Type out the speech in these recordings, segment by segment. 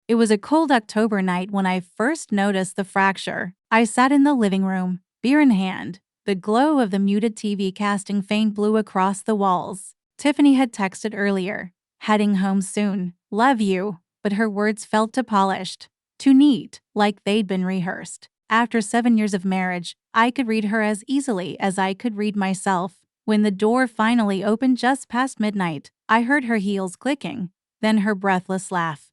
It was a cold October night when I first noticed the fracture. I sat in the living room, beer in hand, the glow of the muted TV casting faint blue across the walls. Tiffany had texted earlier, heading home soon, love you, but her words felt too polished, too neat, like they'd been rehearsed. After 7 years of marriage, I could read her as easily as I could read myself. When the door finally opened just past midnight, I heard her heels clicking, then her breathless laugh.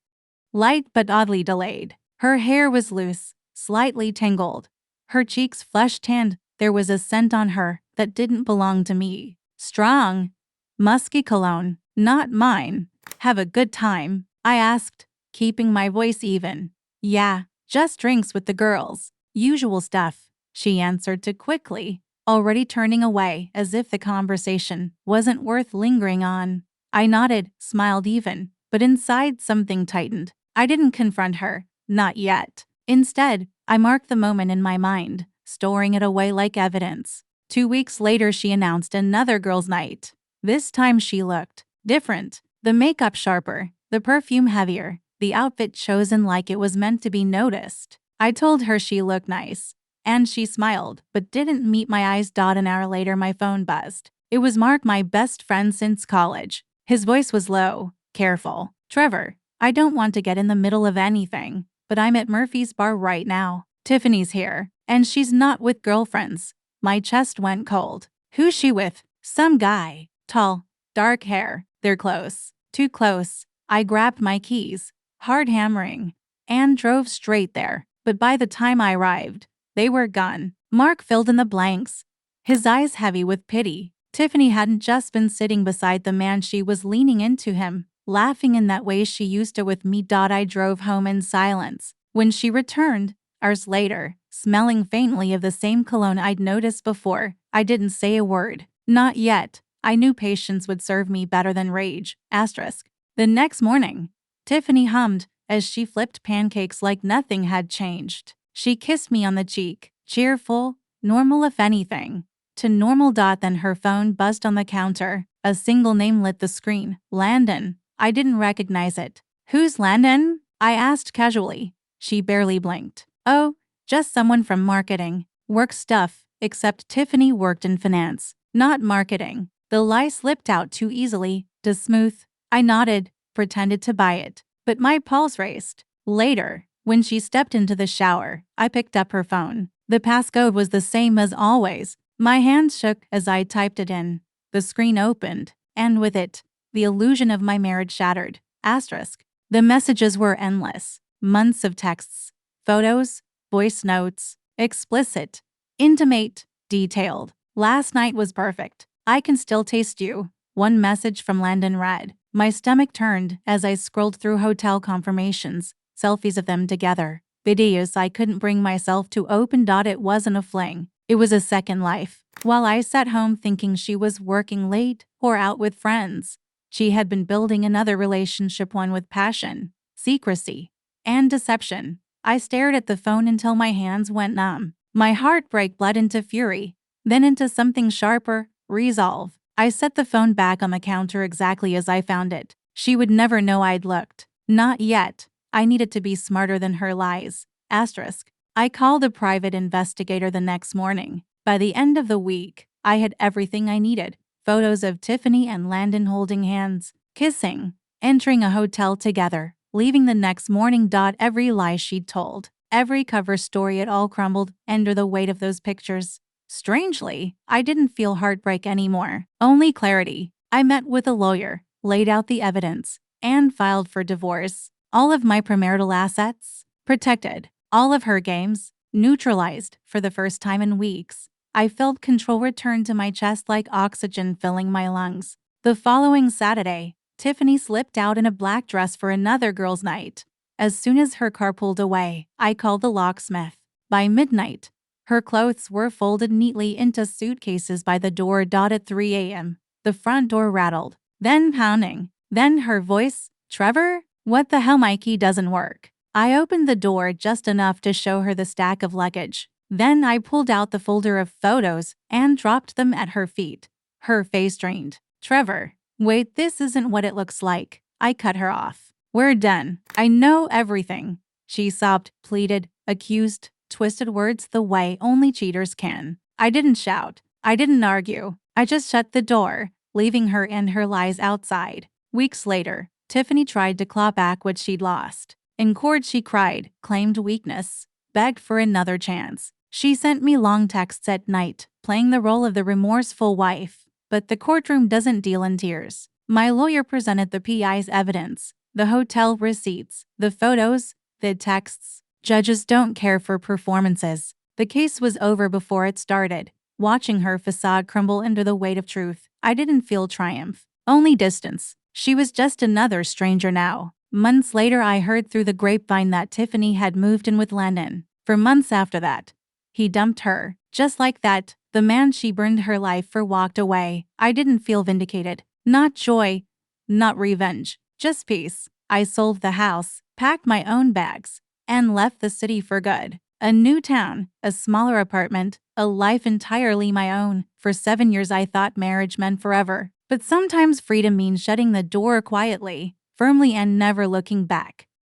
Light but oddly delayed. Her hair was loose, slightly tangled. Her cheeks flesh-tanned. There was a scent on her that didn't belong to me. Strong, musky cologne, not mine. Have a good time? I asked, keeping my voice even. Yeah, just drinks with the girls. Usual stuff, she answered too quickly, already turning away as if the conversation wasn't worth lingering on. I nodded, smiled even, but inside something tightened. I didn't confront her, not yet. Instead, I marked the moment in my mind, storing it away like evidence. 2 weeks later, she announced another girls' night. This time she looked different, the makeup sharper, the perfume heavier, the outfit chosen like it was meant to be noticed. I told her she looked nice, and she smiled, but didn't meet my eyes. An hour later, my phone buzzed. It was Mark, my best friend since college. His voice was low, careful. Trevor, I don't want to get in the middle of anything, but I'm at Murphy's bar right now. Tiffany's here, and she's not with girlfriends. My chest went cold. Who's she with? Some guy. Tall, dark hair. They're close. Too close. I grabbed my keys, hard hammering, and drove straight there. But by the time I arrived, they were gone. Mark filled in the blanks, his eyes heavy with pity. Tiffany hadn't just been sitting beside the man, she was leaning into him, laughing in that way she used to with me. I drove home in silence. When she returned, hours later, smelling faintly of the same cologne I'd noticed before, I didn't say a word. Not yet. I knew patience would serve me better than rage. Asterisk. The next morning, Tiffany hummed as she flipped pancakes like nothing had changed. She kissed me on the cheek, cheerful, normal if anything, to normal. Then her phone buzzed on the counter. A single name lit the screen. Landon. I didn't recognize it. Who's Landon? I asked casually. She barely blinked. Oh, just someone from marketing. Work stuff, except Tiffany worked in finance, not marketing. The lie slipped out too easily, too smooth. I nodded, pretended to buy it, but my pulse raced. Later, when she stepped into the shower, I picked up her phone. The passcode was the same as always. My hands shook as I typed it in. The screen opened, and with it, the illusion of my marriage shattered. Asterisk. The messages were endless. Months of texts, photos, voice notes, explicit, intimate, detailed. Last night was perfect. I can still taste you. One message from Landon read. My stomach turned as I scrolled through hotel confirmations, selfies of them together, videos I couldn't bring myself to open. It wasn't a fling. It was a second life. While I sat home thinking she was working late or out with friends, she had been building another relationship, one with passion, secrecy, and deception. I stared at the phone until my hands went numb. My heartbreak bled into fury, then into something sharper, resolve. I set the phone back on the counter exactly as I found it. She would never know I'd looked. Not yet. I needed to be smarter than her lies. Asterisk. I called a private investigator the next morning. By the end of the week, I had everything I needed. Photos of Tiffany and Landon holding hands, kissing, entering a hotel together, leaving the next morning. Every lie she'd told, every cover story, it all crumbled under the weight of those pictures. Strangely, I didn't feel heartbreak anymore, only clarity. I met with a lawyer, laid out the evidence, and filed for divorce. All of my premarital assets protected, all of her games neutralized. For the first time in weeks, I felt control return to my chest like oxygen filling my lungs. The following Saturday, Tiffany slipped out in a black dress for another girls' night. As soon as her car pulled away, I called the locksmith. By midnight, her clothes were folded neatly into suitcases by the door. At 3 a.m., the front door rattled, then pounding. Then her voice, Trevor? What the hell, my key doesn't work. I opened the door just enough to show her the stack of luggage. Then I pulled out the folder of photos and dropped them at her feet. Her face drained. Trevor, wait, this isn't what it looks like. I cut her off. We're done. I know everything. She sobbed, pleaded, accused, twisted words the way only cheaters can. I didn't shout. I didn't argue. I just shut the door, leaving her and her lies outside. Weeks later, Tiffany tried to claw back what she'd lost. In court, she cried, claimed weakness, begged for another chance. She sent me long texts at night, playing the role of the remorseful wife. But the courtroom doesn't deal in tears. My lawyer presented the PI's evidence, the hotel receipts, the photos, the texts. Judges don't care for performances. The case was over before it started. Watching her facade crumble under the weight of truth, I didn't feel triumph, only distance. She was just another stranger now. Months later, I heard through the grapevine that Tiffany had moved in with Landon. For months after that, he dumped her. Just like that, the man she burned her life for walked away. I didn't feel vindicated. Not joy, not revenge, just peace. I sold the house, packed my own bags, and left the city for good. A new town, a smaller apartment, a life entirely my own. For 7 years I thought marriage meant forever. But sometimes freedom means shutting the door quietly, firmly, and never looking back.